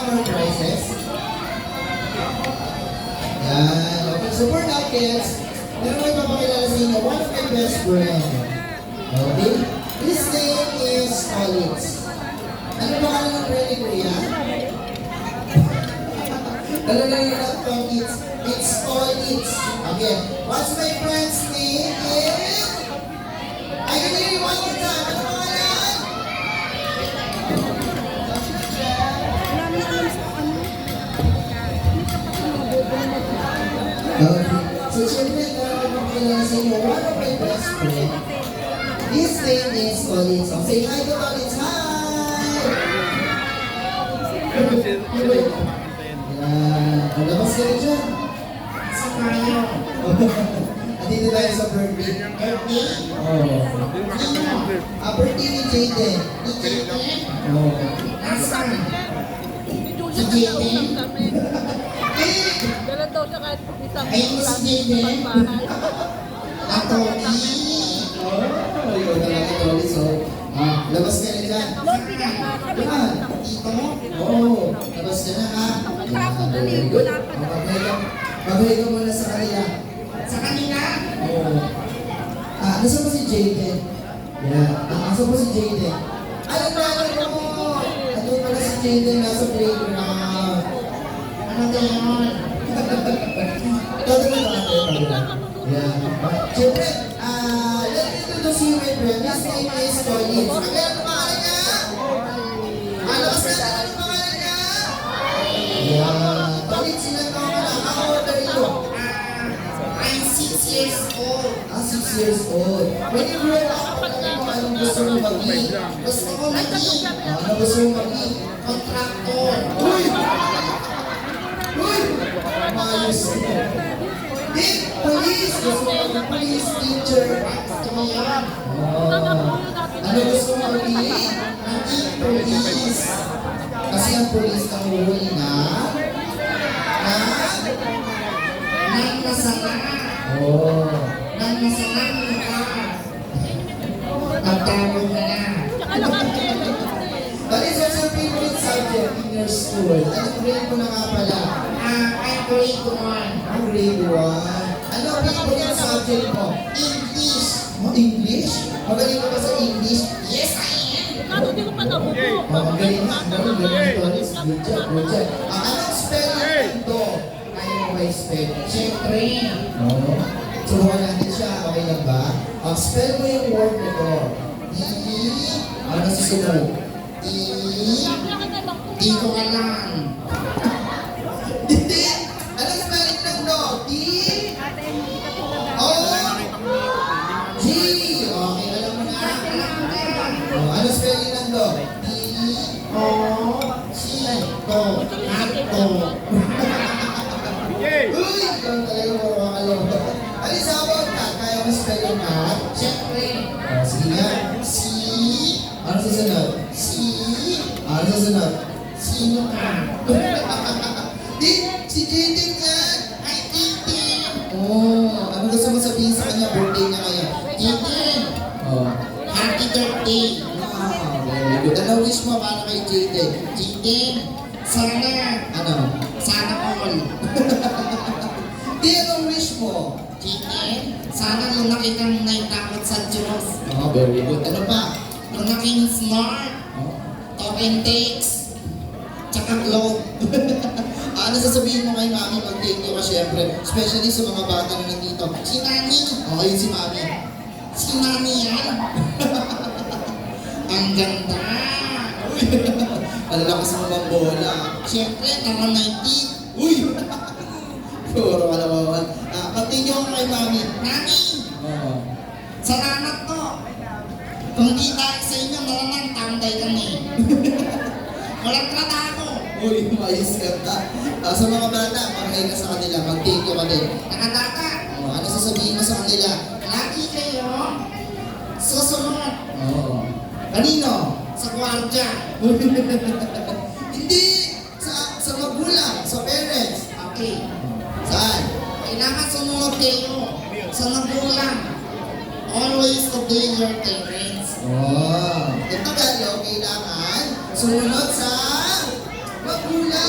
more prizes? Yan. Okay, so for now, kids, meron ko ipapakilala sa inyo, one of my best friend. Okay? His name is Collins. Ano ba ka ng friend ni Kuya? Talaga yung laptop, it's Collins. Okay, what's my friend's name is? I can hear you one more time. Ano pangalan? Okay. So, syempre, nakakapagkilala sa inyo, one of my best friend. His name is Collins. So, say hi to Collins. Hi! Ang labas ka rin dyan. Sa tayo. Andito tayo sa birthday. Birthday? Oo. Birthday ni Jayden. Ni Jayden? Oo. Nasaan? Si Jayden? Dala daw siya kahit isang Ayun si Jayden. Atty. Ikaw talaga, Tony. So, labas ka rin dyan. Diyan. Dito? Oo. Labas ka na, ha? Very good. Pagay ka muna sa kanila. Sa kanila? Oo. Nasaan ba si Jayden? Yan. Nasaan ba si Jayden? Ano mo? Ano pala si Jayden nasa playground? Ano gayon? Ito na natin. Yan. Siyempre, let me introduce you my friend. His name is Collins. Ano pangalan niya? Ano kasi ano pangalan niya? Yan. Collins, ilan taon ka na? How old are you? I'm 6 years old. 6 years old. When you grow up, anong gusto mo maging? Gusto ko maging Ano gusto mo maging? contractor. Uy! Uy! Mayos mo. Police! Gusto mo maging police teacher. Gusto ko yan. Ano gusto mo maging? Maging police. Kasi ang police ang huli na Nang masama. Oh. Nang masama mukha. Nagtago ka na. What is your favorite subject in your school? Anong grade mo na nga pala? I'm grade 1. Ang grade 1. Ano ang favorite subject mo? English. English? Magaling ka ba sa English? Yes, I am. Hindi ko pa nabubo. Magaling na. Magaling na. Good job. Good job. Anong spelling ito? Kaya mo ba i-spell? Siyempre. Oo. Subukan natin siya. Okay lang ba? Spell mo yung word nito. Ano susunod? Di ko alam. Hindi! Anong spelling ng do? O G. Okay, alam mo na. Anong spelling ng do? O Chito. Ato. Uy! Ikaw talaga marunong ka. Alin sa about ka? Kaya mo spell yung cat? Siyempre. Sige nga. Si. Ano susunod? Si. Ano susunod? Sino ka? Di! Si Jaden yan! Ay, Titin. Oh, ano gusto mo sabihin sa kanya? Birthday niya ngayon. Titin. Oh. Happy birthday. Wow, very good. Ano wish mo para kay Jaden? Titin. Sana. Ano? Sana all. Di, anong wish mo? Titin. Sana lumaki kang naitakot sa Diyos. Oh, very good. Ano pa? Lumaking smart. Oh. Talk and takes. Tsaka globe. Ano sasabihin mo kay Mami pag thank you ka syempre? Especially sa mga bata na nandito. Si Nani. Okay, yun si Mami. Si Nani yan. Ang ganda. Alalakas mo bang bola? Siyempre, tama 19. Uy! Puro ka naman. Pag-thank you ka kay Mami. Nani, Oo. salamat po. Kung di dahil sa inyo, malamang tambay kami. Walang trabaho. Uy, mayos ka ta. Sa mga bata, marhay ka sa kanila. Mag-thank you ka din. Nakataka. Ano sasabihin mo sa kanila? Lagi kayo susunod Oo. Kanino? sa gwardya. Hindi! Sa magulang, sa parents. Okay. Saan? Kailangan sumunod kayo sa magulang. Always obey your parents. Oh. Ito Tagalog, kailangan sumunod sa magulang.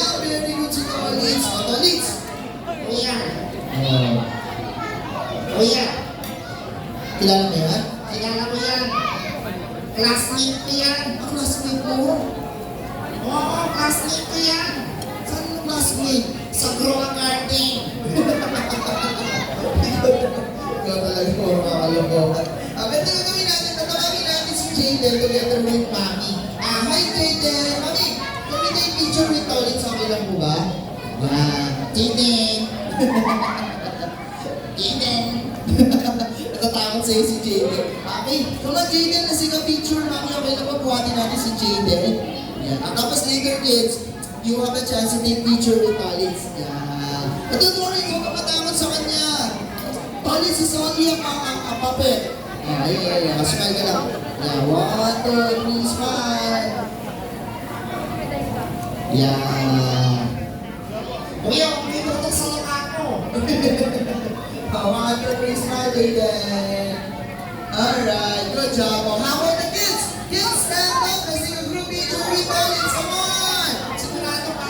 Classmate ko yan. Saan yung classmate? Sa Groa Garden. Ikaw talaga puro kakalokohan. Ganito yung gawin natin. Tatawagin natin si Jaden together with Mami. Hi Jaden! Mami, can we take picture with Tolin? Okay lang po ba? Yan. Jaden. Jaden. Natatakot sa'yo si Jaden. Okay, come on Jaden, kasi ka picture Mami. Okay lang po, buhatin natin si Jaden. Yan. At tapos later kids, you have a chance to take picture with Tolin. Yan. But don't worry, huwag ka matakot sa kanya. Tolin, si Sonny ang puppet. Yeah. Smile ka lang. Yeah, 1, 2, 3, smile. Yeah. Kuya, may tutok sa mukha ko. 1, 2, 3, smile, Jaden. Alright, good job. Oh, how about the kids? Kids, stand up. Let's take a group picture with Tolin. Come on. Sigurado ka.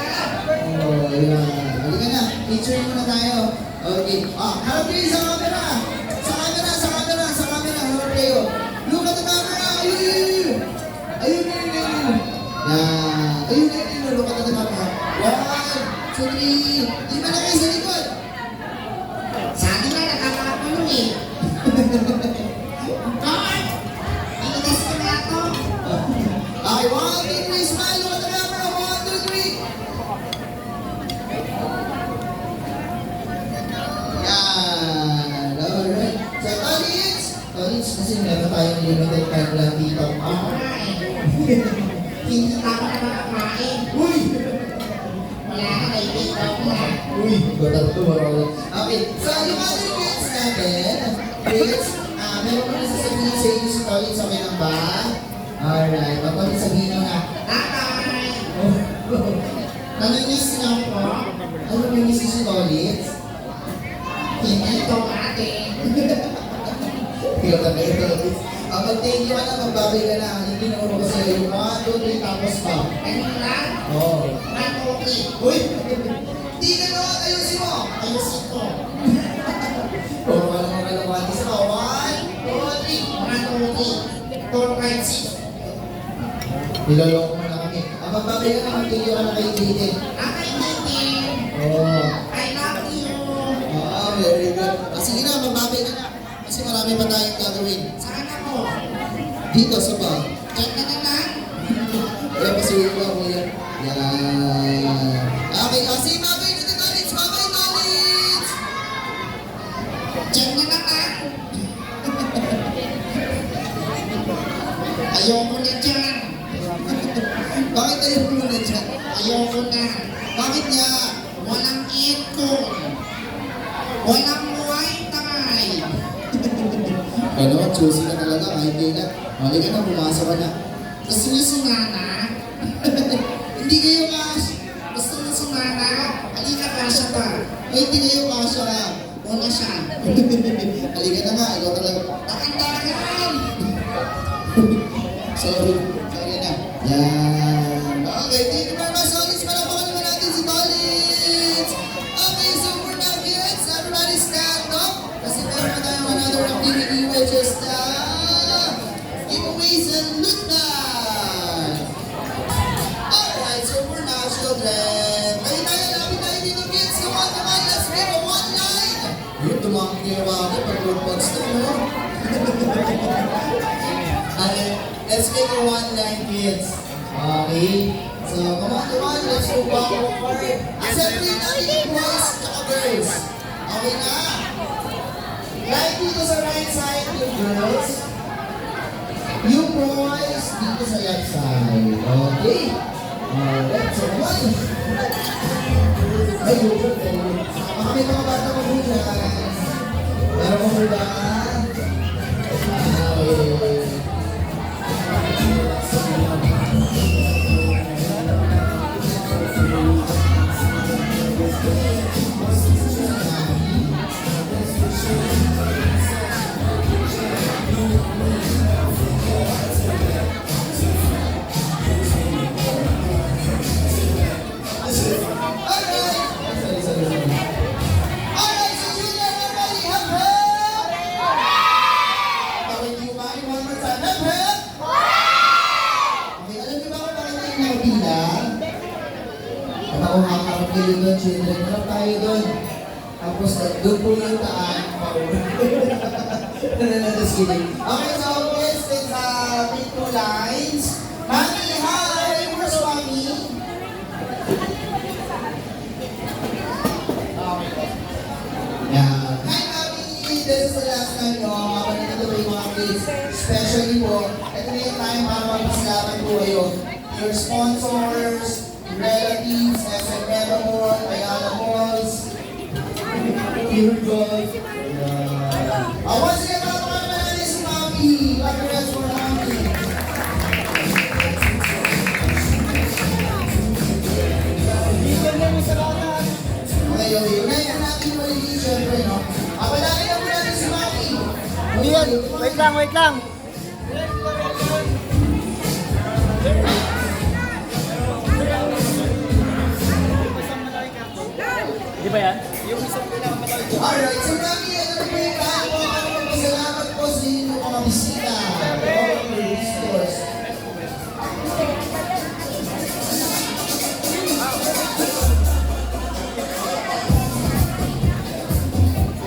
Oh, yeah. Halika na. Picture muna tayo. Okay. Harap kayo sa camera. Sa camera. Harap kayo. Look at the camera. Ayun. Yeah. Ayun. Look at the camera. 1, 2, 3. Di ba na kayo sa likod? Sabi na, nakakakulo eh. God! Inugas ko na ako. Okay, 1, 2, 3. Smile. Look at the camera. 1, 2, 3. Yan. Alright. So, Tolits, kasi meron tayong limited time lang dito. Hindi ka pa nakakain. Uy! Wala ka, kaibigan ko na. Uy! Batal to, marami. Okay, so yung other kids natin, kids, meron ko na sasabihin sa inyo si Tolits, okay lang ba? Alright, papalit sabihin mo na. Tatay! Naninis na ako. Ano naninis si Tolits? Hindi ito ate. Kaya tayo Tolits. Mag-thank you ka na, magbabay ka na. Hindi na ko sa'yo yung 1, 2, 3, tapos pa. Ano lang? Oo. Matuki. Uy! Di ka na, ayusin mo! Ayusin ko. Puro ka naman kalawati sa 1, 2, 3. Matuki. Toro kahit sis. Niloloko mo na kami. Magbabay ka na, mag-thank you ka na kay Jaden. Ate Jaden. Oo. I love you. Very good. Sige na, magbabay ka na. Kasi marami pa tayong gagawin. Saan ako? Dito sa ba? Check na lang. Kaya pasuyo ko ako yan. Yan. Okay, kasi babay na Tolits! Babay Tolits! Check na lang. Ayoko na dyan. Bakit tayo muna dyan? Ayoko na. Bakit nga? Walang aircon. Walang wifi. Ano, choosy ka talaga kahit di na. Mali ka na, pumasok ka na. Gusto niyo sumana? Hindi kayo kas. Gusto niyo sumana? Halika ka siya pa. Ay, hindi kayo kasya ka. Una siya. Halika na nga, ikaw talaga. Takandahan! Sorry na. Yan. Okay, thank you very much, Tolits. Palapakan naman natin si Tolits. Okay, so for now, kids, everybody stand up. Kasi meron pa tayong another activity which is the giveaways and loot bag. Alright, so for now, children, tayo lapit tayo dito, kids. Come on, let's make a one line. Yun, tumangin ginawa ako pag road pods to, no? Okay, let's make a one line, kids. Okay? So, come on, let's go backward. Assembly natin boys at girls. Okay na? Right dito sa right side, yung girls. Yung boys, dito sa left side. Okay? Alright, so one. Ay, yun. Sama kami mga bata ko muna. Meron mo ba? Okay. Alright, so children, everybody have At ako makakarap kayo doon, children. Harap tayo doon. Tapos doon po yung taan. Just kidding. Okay, so let's take two lines. Mami, hi! Where's Mami? Yeah. Hi, Mami! This is the last time nyo. Kapag nandito yung mga kids. Especially po, ito na yung time para magpasalamat po kayo. Your sponsors, relatives, SM Metamall, Ayala Malls, Pure Gold. Once again, mga natin si Mami. Congrats for Mami. Okay, unahin natin yung maligid, syempre, no? Apalagi lang po natin si Mami. Hindi yan. Wait lang, wait lang. Di ba yan? Alright, so Mami, ano na po yung kahapon? Salamat po sa inyo mga bisita. All your visitors.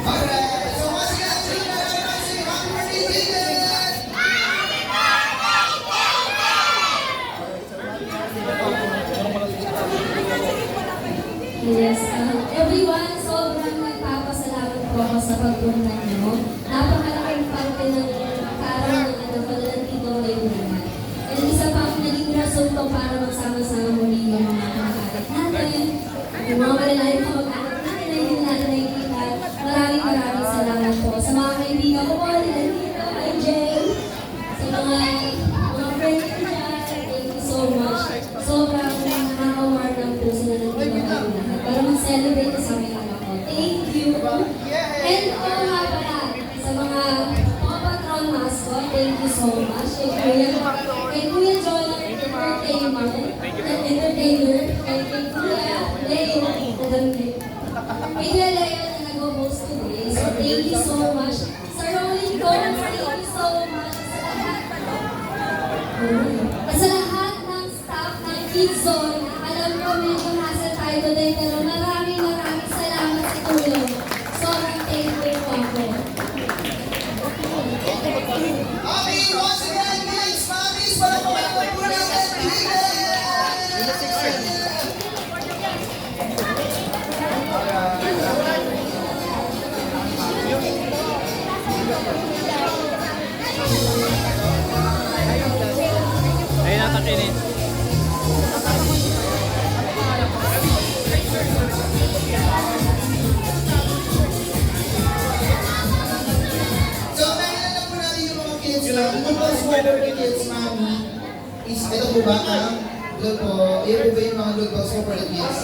Alright, so once again, children, everyone say happy birthday, Jaden! Yes, everyone, sobrang nagpapasalamat po ako sa pagpunta niyo. Napakalaking parte ng kaarawan ng pagdating dito ngayong lahat. And isa pa ang naging rason to para magsama-sama muli yung mga kamag-anak natin, yung mga malalayo kamag-anak natin na hindi natin nakikita. Maraming salamat po. Sa mga kaibigan ko po, nila dito, kay Jay, sa mga friends ko dyan, thank you so much. Sobrang nakaka-warm ng puso na nandito kayo lahat. Para mag-celebrate na sa amin ako. Thank you. And nga pala, sa mga patron mascot, thank you so much. Kay Kuya John, entertainer, kay Kuya Leo, kay Kuya Leo na nag-host today. So thank you so much. Sa Rolling Stones, thank you so much. At sa lahat ng staff ng Kids Zone, alam ko medyo nasa tayo today, pero maraming salamat sa tulong. Sobrang thankful po ako. Okay, once again, guys, Mami, para po kayo po natin, Ayun ang takinin. So, nahilan na po natin yung mga kids na ito po smaller kids, Mami. Ito po ba ang doon po, yun po ba yung mga doon po for the kids?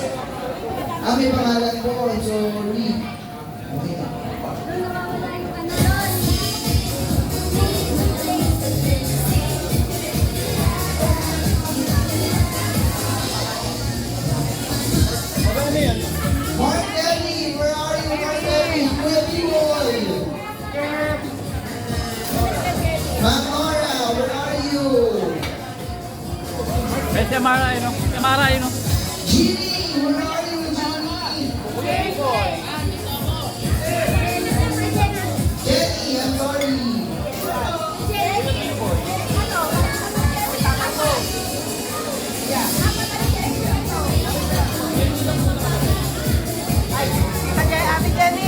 May pangalan po, sorry. Okay na. Mark Ellie, where are you, Mark Ellie? Kuya B-Boy. Ma'am Nora, where are you? Ay, si Amara, yun o. Si Amara, yun o. Jeannie, where are you, Jeannie? Jenny, I'm sorry. Ate Jenny!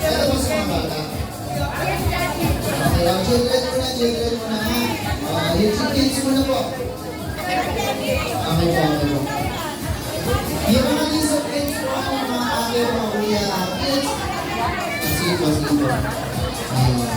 Ito po sa mga bata. Okay, children muna ha. Yung kids muna po. Okay po. Yung mga list of kids po, mga ate, mga kuya, kids. Sige po. Ayun.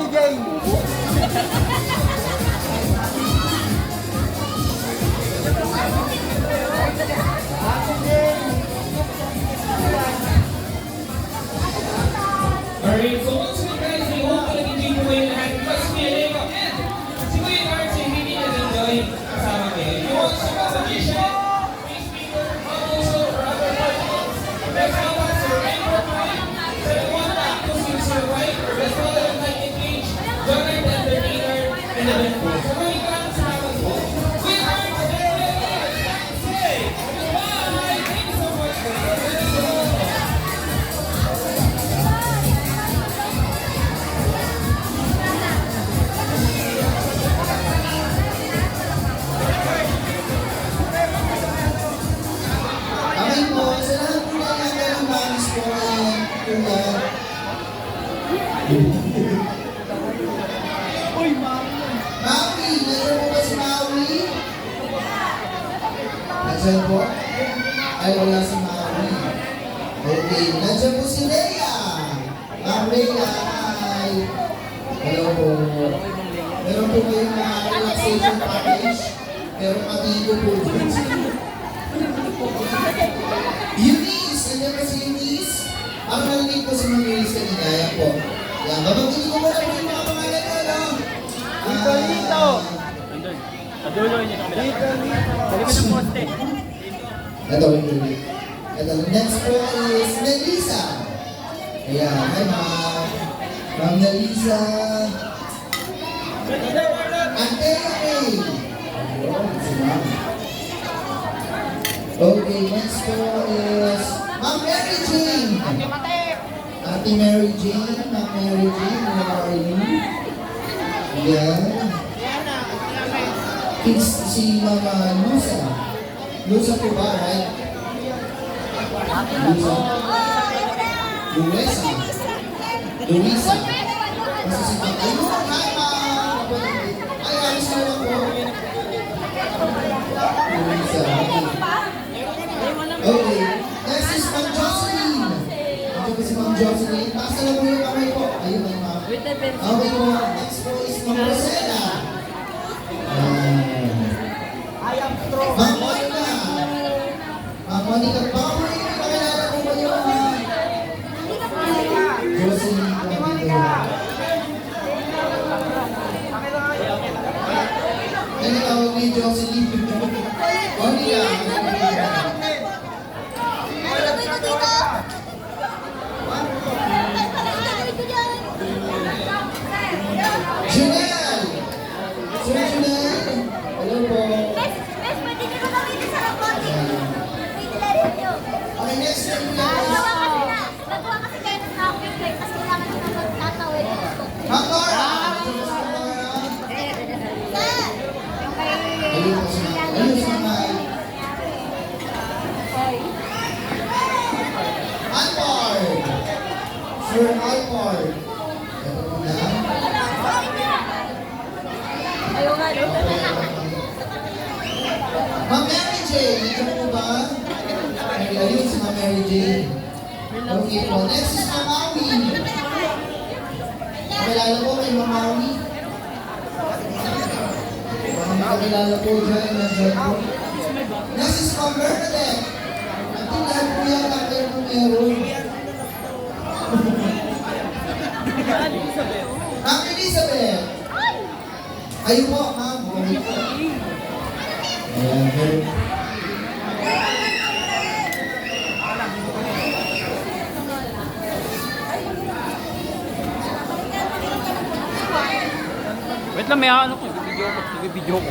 Mami Jane. Alright, so once again guys, I hope na nag-enjoy po kayo lahat because si Kuya Lego and si Kuya Arts ay hindi nag-enjoy kasama kayo. If you want some competition, please speaker, proposal, or other questions, best comments or any profile, sa one like to see survive or best follow and like and page, join our entertainer and event po. So maraming salamat po. Kuya Arts and Lego, say goodbye! Thank you so much for listening. Okay po, sa lahat po na ng mamis po tulad. Maui, nandiyan po ba si Maui? Nandiyan po? Ay, wala si Maui. Okay, nandiyan po si Rhea. Ma'am Rhea, hi. Hello po. Meron po kayong mga relaxation package, pero matigo po dun. Eunice! Nandiyan ba si Eunice? Ang narinig ko si Ma'am Eunice kanina. Ayan po. Yan. Babagin ko muna po yung mga pangalan na, no? Dito. Andun. Padulo niya sa kabila. Balik mo ng poste. Ito, wait. Ito, next po is Melissa. Ayan. Hi, Ma'am. Ma'am Melissa. Antea Kay. Ayun, si Ma'am. Okay, next po is Ma'am Mary Jane. Ate Mary Jane. Ma'am Mary Jane, how are you? Ayan. Si Mama Lusa. Lusa po ba, right? Lusa. Luisa. Luisa. Kasi si Mama. Ayun, hi Ma'am. Ay, alis na lang po. Luisa. Okay. Next is Ma'am Jocelyn. Ito po si Ma'am Jocelyn. Taas na lang po yung kamay po. Ayun, ay Ma'am. Okay po. Next po is Ma'am Rosella. Ma'am Monica. Ma'am Monica, baka po yung kakilala ko ba yung Jocelyn po dito? Ano tawag ni Jocelyn? Monica. Junel! Sir Junel? Hello po. Okay, next time po yan. Ma'am Laura! Ayun po si Ma'am. Ayun si Ma'am. Alpard! Sir Alpard. Ito po na. Ma'am Mary Jane, ito po ba? Ayun si Ma'am Mary Jane. Okay po. Next is Ma'am Maui. Kakilala po kay Ma'am Maui. Kakilala po dyan. Nandiyan po. Next is Ma'am Bernadette. At tingnan po yan kakilala po meron. Ma'am Elizabeth. Ayun po, ma'am. Okay po. Ayan, meron. Wait lang, may ano ko. Video ko.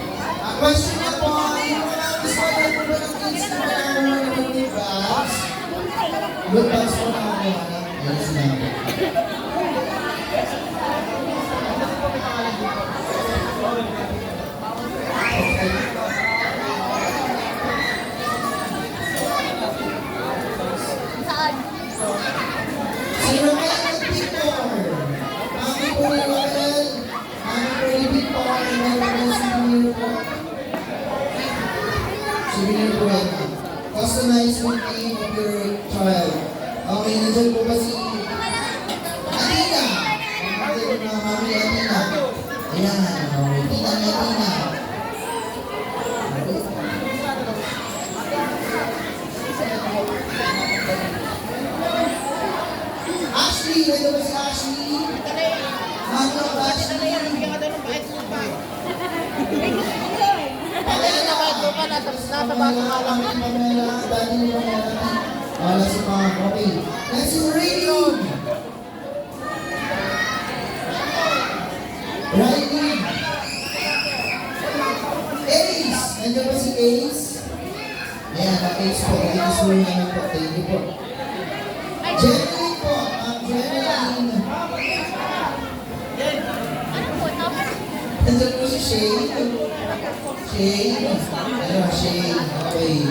Question na po, yung mga gusto na po ba ng kids na nakakuha ng good bags? Good bags po nakakuha na. Yes, ma'am. Si Raquel Victor. Mami po ni Raquel. Mami po ni Victor. Meron po si Miro po. Si Miro po yan. Customize with name of your child. Okay, nandiyan po ba si Alina? Nandiyan na Mami Ayan, okay. Tina na, Tina. Ashley, nandun ba si Ashley? Ano, Ashley? Pamela! Nasa bago nga lang. Pamela, dati ni Pamela. Wala si Pam, okay. Next is Raylene. Raylene. Ace! Nandiyan ba si Ace? Ayan, Ace po. Ace po yung namin po. Thank you po. Jeneline po. Jeneline. Nandiyan po si Shane. Shane. Ano, Shane. Okay.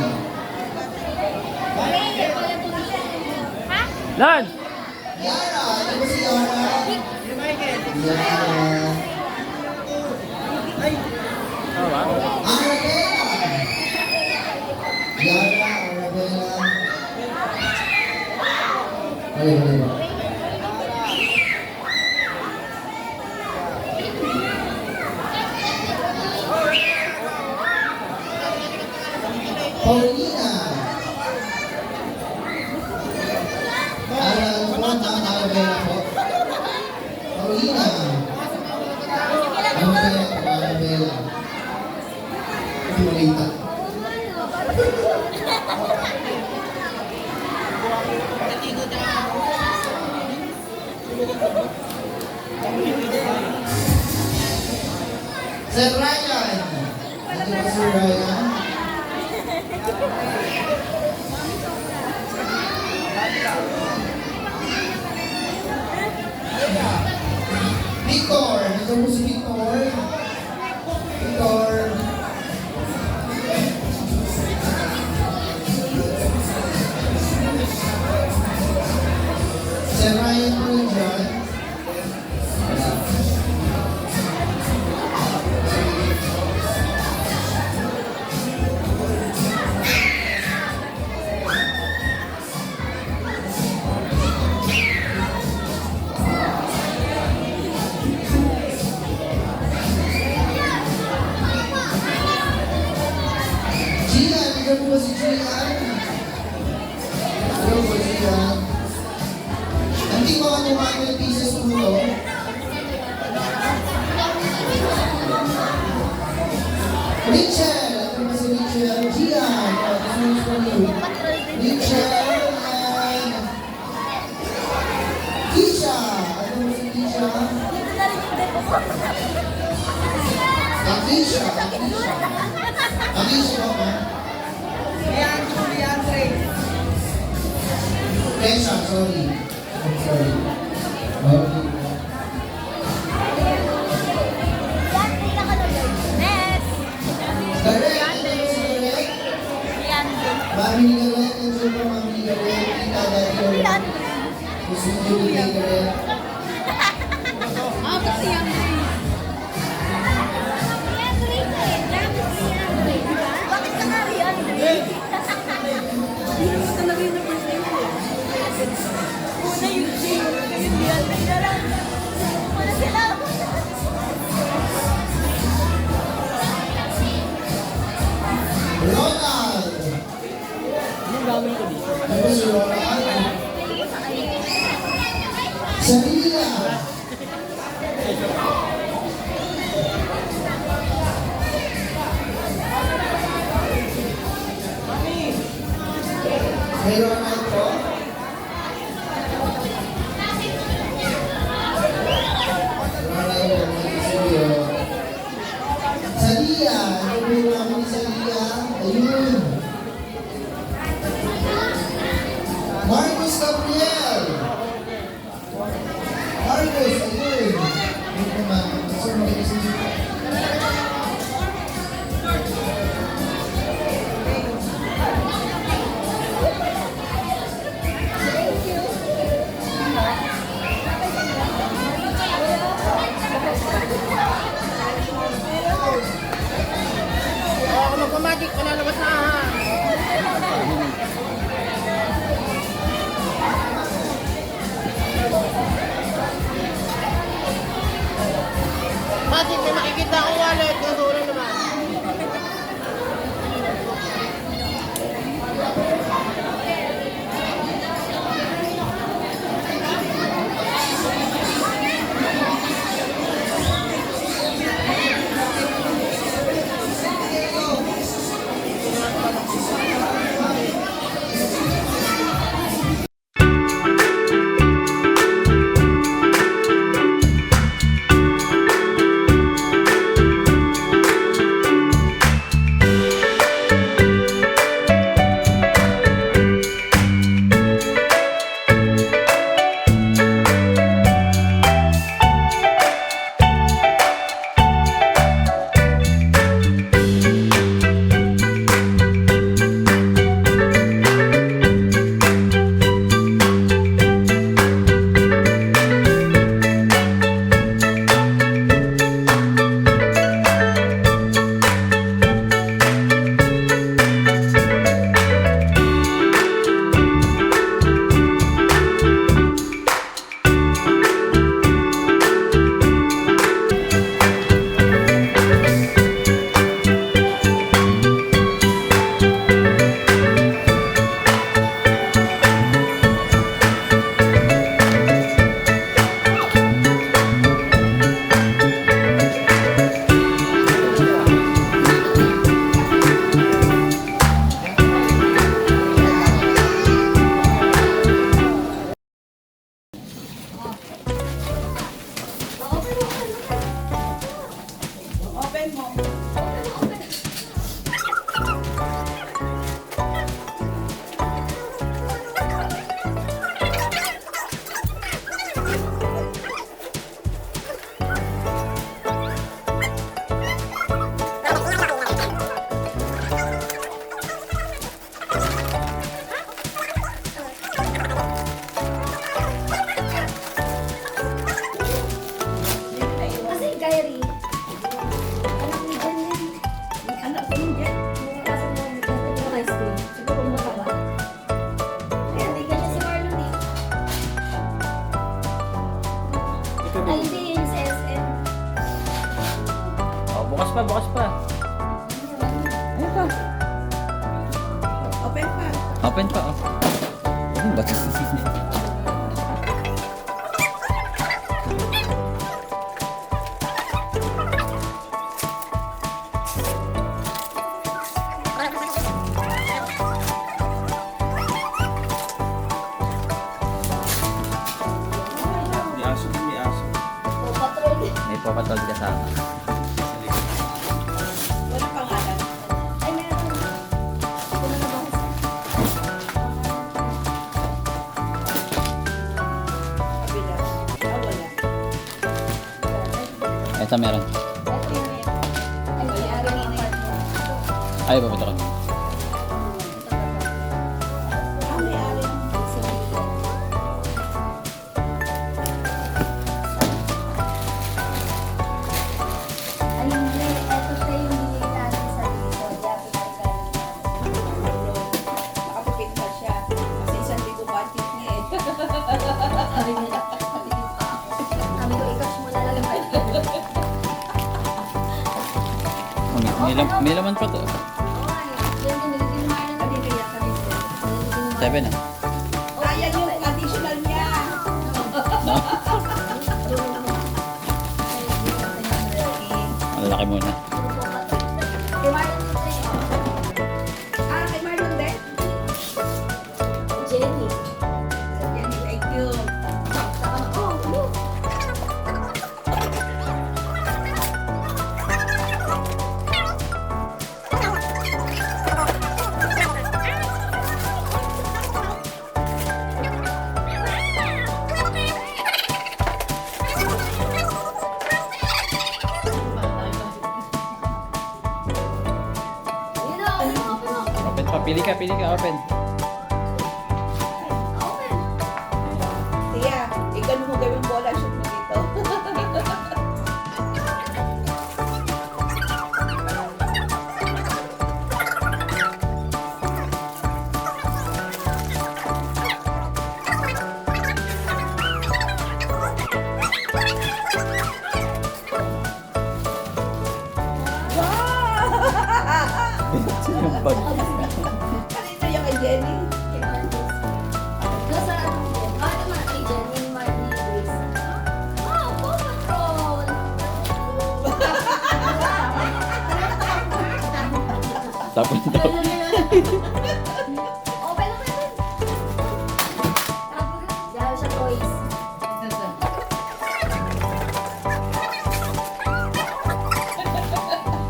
Lan! Yara. Ano ba si Yara? Yara. Ano ba? Arabella. Yara, Arabella. Mali. Paulina. Arabella po. Paulina. Arabella. Paulina. Sir Ryan. Ano ba Sir Ryan? Victor. Ito po si Victor. Victor. Sir Ryan po yun dyan. Gian, ikaw po ba si Gian? Ikaw po si Gian. Hindi ko ano mga pieces po ito. Rachel! Ito ba si Rachel? Gian! This one is for you. Rachel and Keisha! Ito ba si Keisha? Keisha! Keisha ba ba? Keisha, sorry. I'm sorry. Okay. Correct! Ito ba si Correct? Mami ni Correct, nandiyo po Mami ni Correct, Tita Daddy Correct. Gusto niyo bigay Correct? Bakit ka nga riyan? Una yung Jay, yung riyan. Wala sila. Ronald! Anong gagawin ko dito? Ano ba si Ronald? Sarila! May Ronald po? Ronald po, may studio. Salia! Ano po yung namin ni Salia? Ayun! Marcos Gabriel! Marcos, ayun! Ayun po ma'am. Gusto mo kayo sa Kasi may makikita akong wallet, tuturo naman. Kasi Kyrie, anak ni Jen yan. Anak ko ni Jen. Yung kaso mo, yung high school. Siguro kung baka ba. Kaya hindi ganyan si Marlon eh. Ay, hindi yun sa SM. Oh, bukas pa, bukas pa. Ayun pa. Open pa. Open pa, oh. Ano ba ito? May aso din, may aso. So, patrol. May papatol kasama. Walang pangalan. Ay, meron. Ito na nabasa. Kabila. Wala. Ito meron. Ito yun yan. Ay, may-ari ng apartment. Ay, papatol. Ah, may-ari ng facility. Ay, hindi. Ito siya yung binili natin sa dito. Yapit na Nakapipinta siya. Kasi isang libo budget niya eh. Sabi niya. Sabi ko, i-cash mo na lang yung budget. May laman pa to. Oo nga, yan yung nagdidilmar na kaya kami sila. 7 ah. Ayan yung additional niya. No? Malaki muna. Kay Marlon din sa'yo. Ah, kay Marlon din? Jenny. Yan, thank you. Yun na, open. Open pa. Pili ka, open. Open. Tia, ikaw mo gawing bola shoot mo dito. bag. Kanina yung kay Jenny. Nasa ano po? Ano naman kay Jenny Marley Grace? Oh, Paw Patrol! Tapos daw. Open, open! Dahil sa toys.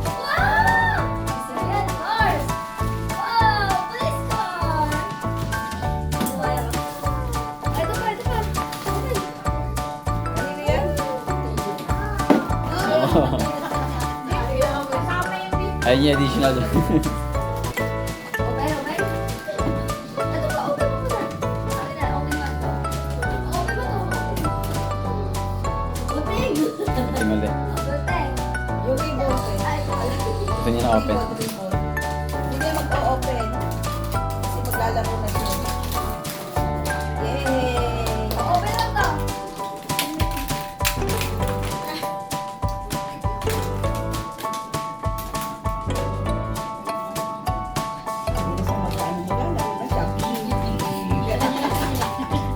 Wow! Ayan, cars! Wow! Police car! Ito pa, ito pa. Open. Kanina yan? Ayun yung additional. Open, open. Ito pa, open mo muna. Sabi na, open ba ito? Open ba ito? Open! Tingnan ulit. Open. Yung remote eh. Ay, Gusto niya na open. Remote. Hindi niya magpa-open. Kasi maglalaro na siya. Yay! open lang to. Hindi sa magkano mo lang. Laro na siya.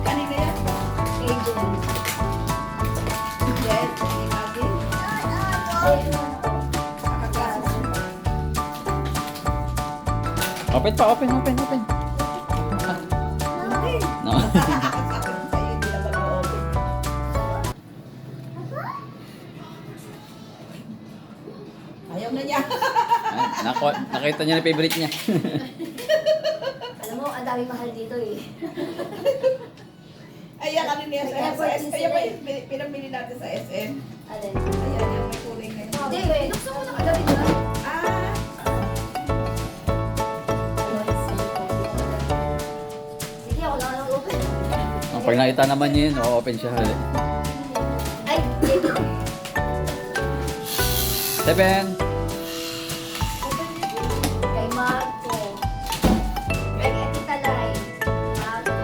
Kanina yan? Yes, imagine. Nakagasa. Open pa, open. Hindi. No. Sabi ko sa'yo, hindi naman ma-open. Ayaw na niya. Nakita niya na favorite niya. Alam mo, ang dami mahal dito eh. Ayan, kanina yan sa Effort SM. din Ayan sila ba eh. yung pinamili natin sa SM? Alin? Ayan, yung may kulay na yun. Hindi, nukso mo na kagabi na. Ah! Sige, ako lang ang open. Pag nakita naman niya yun, open siya. Ay, dito. Seven. Kay Marco. Kay Tita Lai. Marco.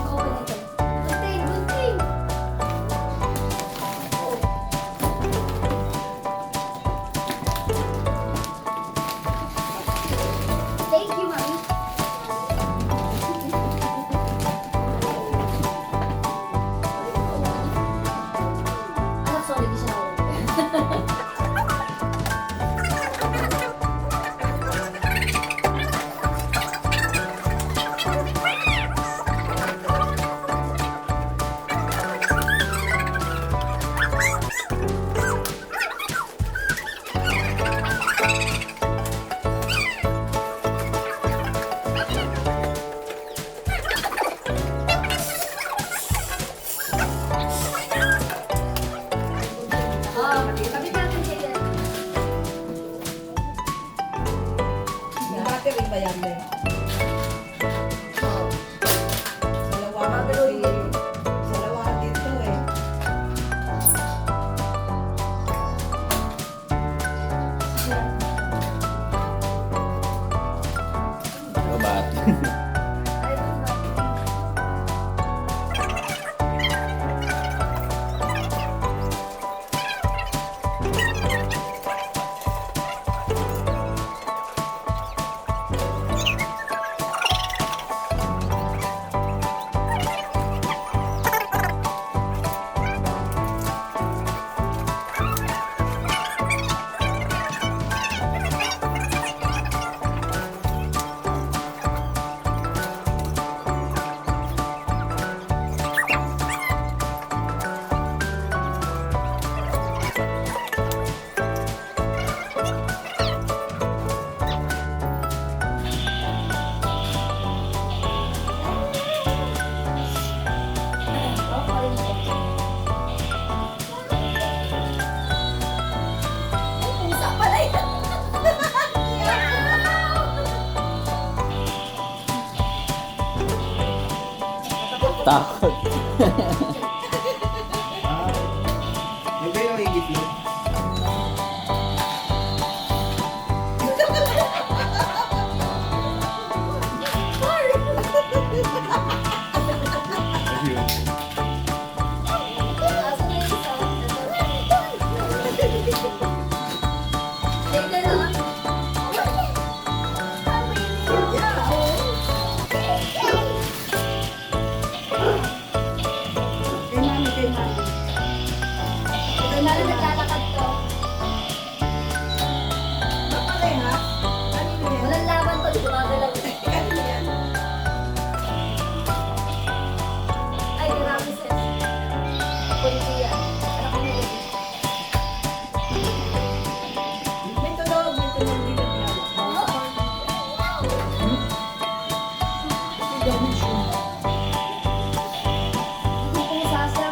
Open ito. Gunting, gunting. Thank you, Mami. Anak, sorry, di siya ako. Oh, kapit natin siya yan. Yung battery ba yan, Ben? Oh. Salawahan Battery. dito. Salawahan dito eh. Babat. Ay, ito ba? Takot. Yung ba yung higit mo? Lalo naglalakad to. Maparehas? Kanino yan? Walang laban to, di ba lang? Kanino yan? Ay, grabe sis. Polisiya. Anak ko na. May tunog dito ng Hindi pusa siya.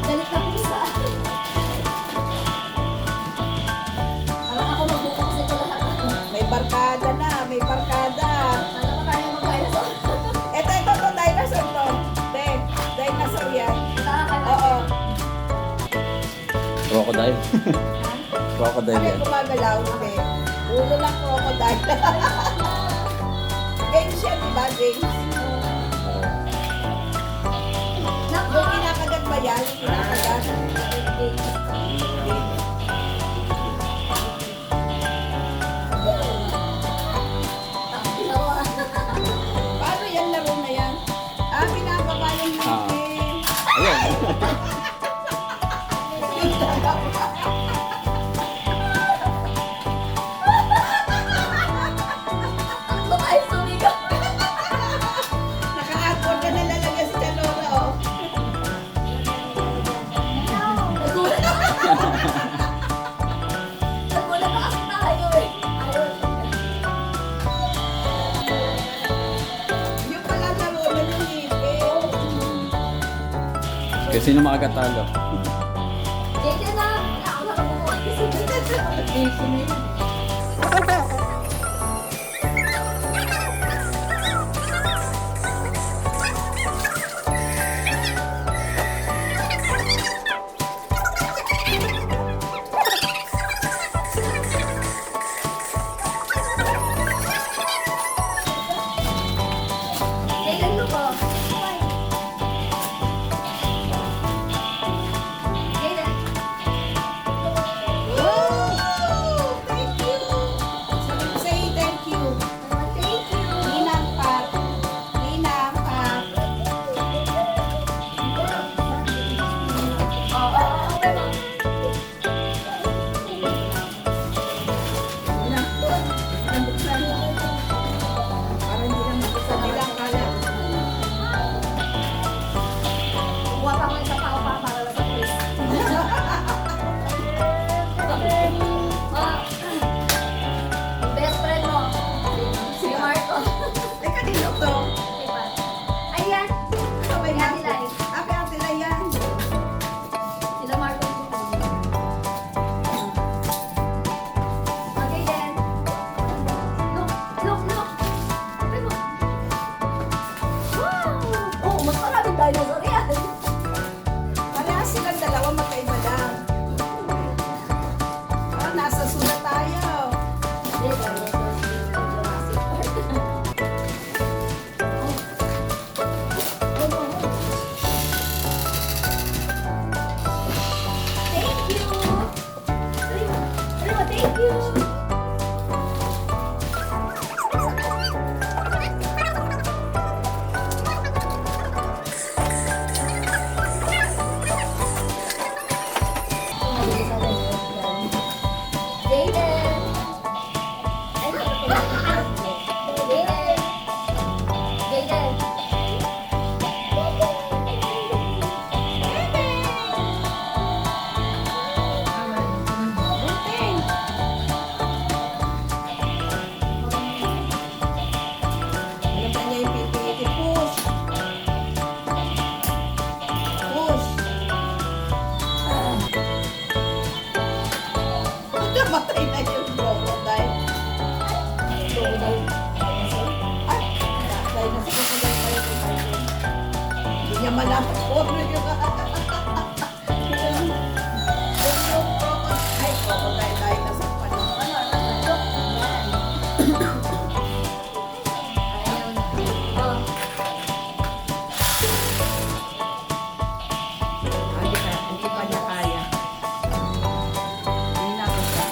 Galit na pusa. Parang ako magbuka kasi ito lahat. May barkada na, may barkada. Alam mo tayo mag-dinosaur. Ito, dinosaur to. Dinosaur yan. Nakakala. Oo. Crocodile. Crocodile Bakit yan. gumagalaw? Hindi. Ulo lang crocodile. Games yan, diba? Games. Nako. Yung kinakagat ba yan? Yung kinakagat? Paano yan laro na yan? Pinapaba yung natin. Ayan. Yung dalawa. Lumayos sumigaw. Naka-hardcore ka na lalagay sa Chanora, oh. Nagulat na kasi tayo eh. Yung pala laro na yung ngipin. Kasi sino makakatalo? Dito na. Ako na kumukuha. Kailan mo ko? Kailan? Thank you! Sabi ko sa'yo, thank you. Thank you. Ninang Pat. Ninang Pat. Ninang Pat. Ang buksan mo. Para hindi na mag-isa bilang kala. Kuha pa ko isa pa para sa quiz. Best friend mo. Si Marco. Eh, kanino to? Ayan. Sabay Yan natin. sila eh. Kaya sila yan. Sila Marco. Okay then. Look. Okay mo. Wow! Oh, mas maraming dinosaur yan. Parehas silang dalawa magkaiba lang. Nasa sulat tayo. Hindi, dinosaur. Jurassic Park. Thank you. Thank you. Jaden. Jaden. Buting. Alam na niya yung pipiti. Push. Push. Namatay na yung crocodile. Ay, namatay na si crocodile pa yung crocodile. Hindi niya malaman kung ano yung ay, crocodile tayo na sa panahon. Hindi pa niya kaya. Hindi na ako siya.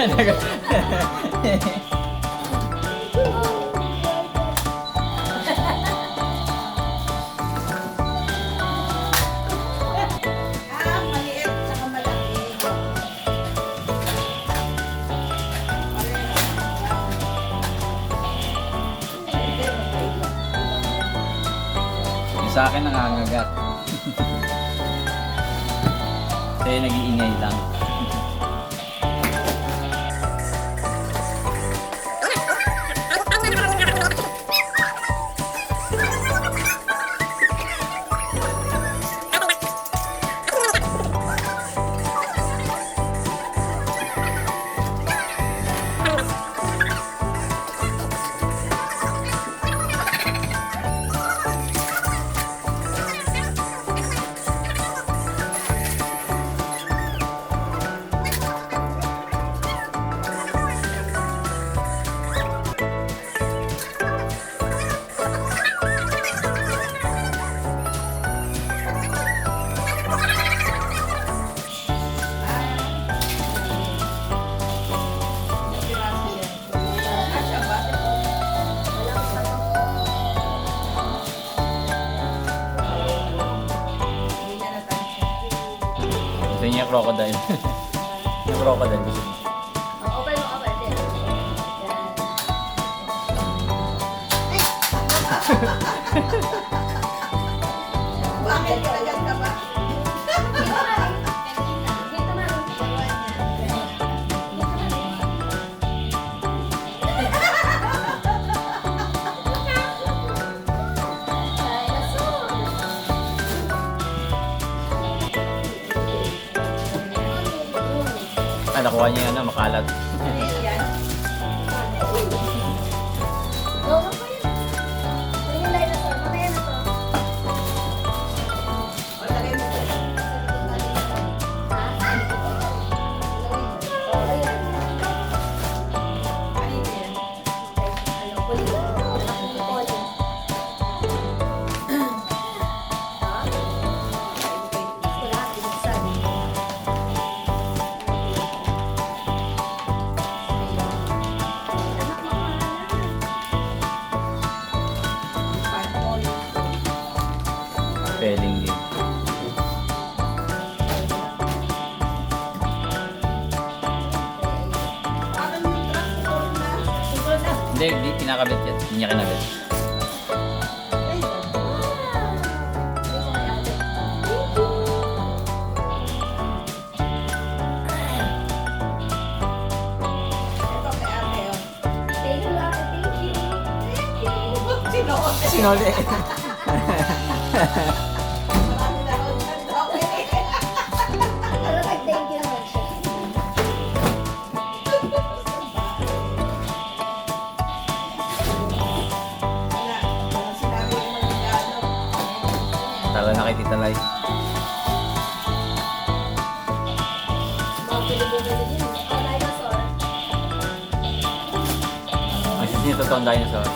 Maliit saka malaki. Yung sa akin nangangagat. Kaya nag-iingay lang. Gusto niya crocodile. Yung crocodile gusto niya. Open mo, open. Bakit kinagat ka ba? Ah, nakuha niya yan, makalat. Yan. O, lagay mo. Kanina yan. Spelling game. Parang yung transport na. Susunod na. Hindi kinakabit yan. Hindi niya kinabit. Ito kay ate, oh. Thank you, ate. Thank you. Sinoot. Sinoli. Marami na ako dyan. Okay. Pero nag-thank you naman siya. Wala. Walang sinabi yung magigano. Tala na kay Tita Lai. Mga pinag-ubali din. Oh, dinosaur. Ang sis niya totoong dinosaur.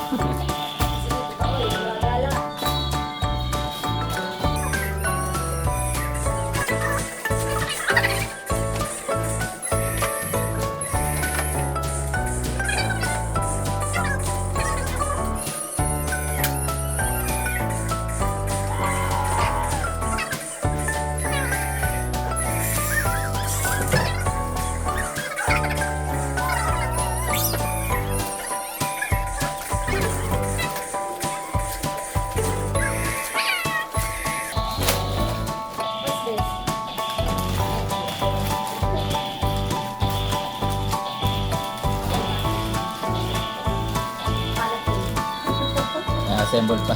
Oh, yung gala. What's this? Na-assemble pa.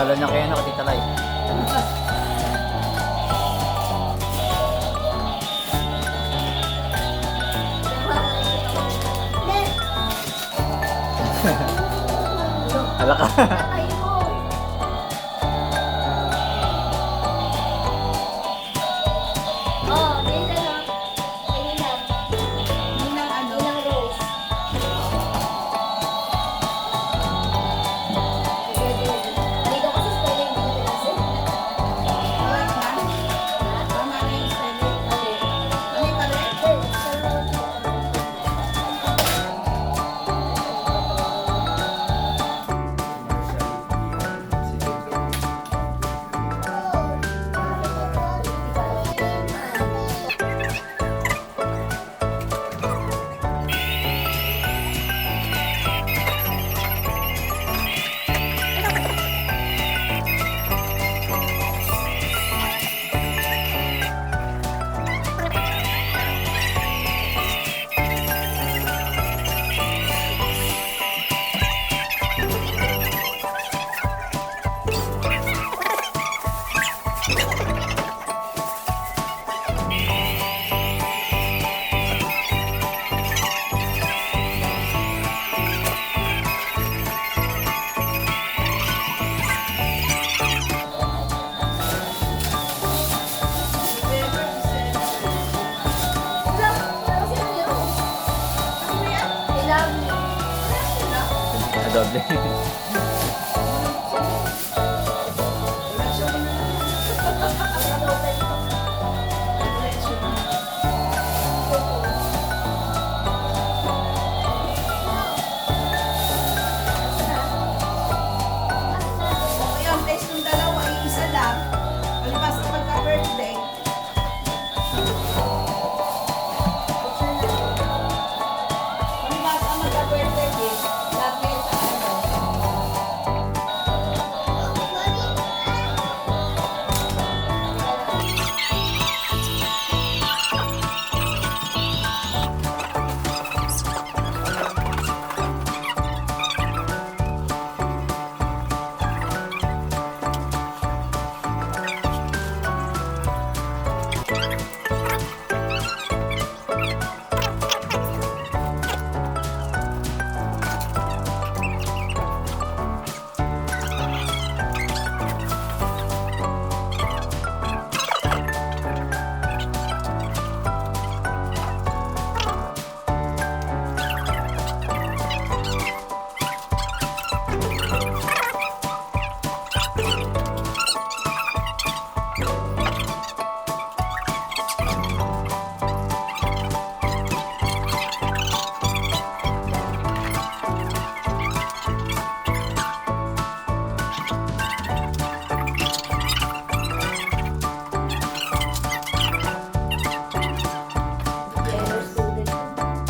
Talo niya kay ano, Tita Lai. Hala ka. Oh, dito lang. Ayun lang. Ninang ano? Ilang rows. Dito kasi spelling dito kasi. Correct na? Tama na yung spelling. Ano yung correct? Doble. Okay, ang test ng dalawa ay isa lang. Palibas na magka-birthday. Palibas ang magka-birthday gift. Lapit sa ano.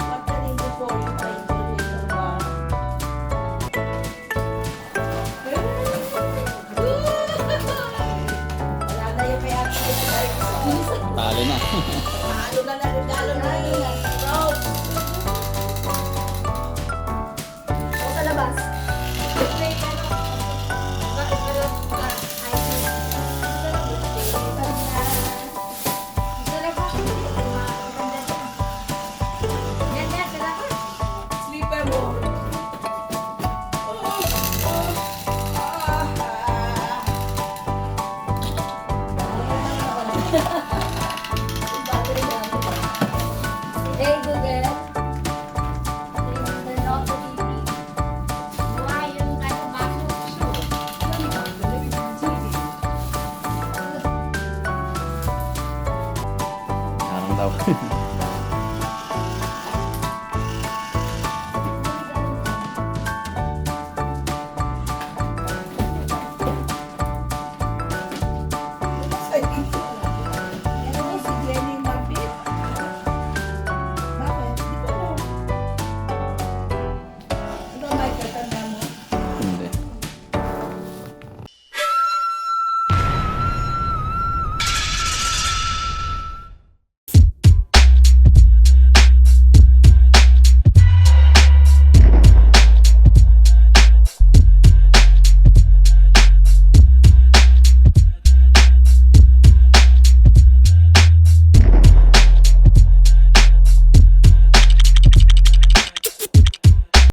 Pagdating before yung pa-introduce ng bar. Wala na yung kaya Talo na. Talo na regalo na yun. Rose. O sa labas. Sleeper mo. Hey Google. Turn off the TV. Parang daw.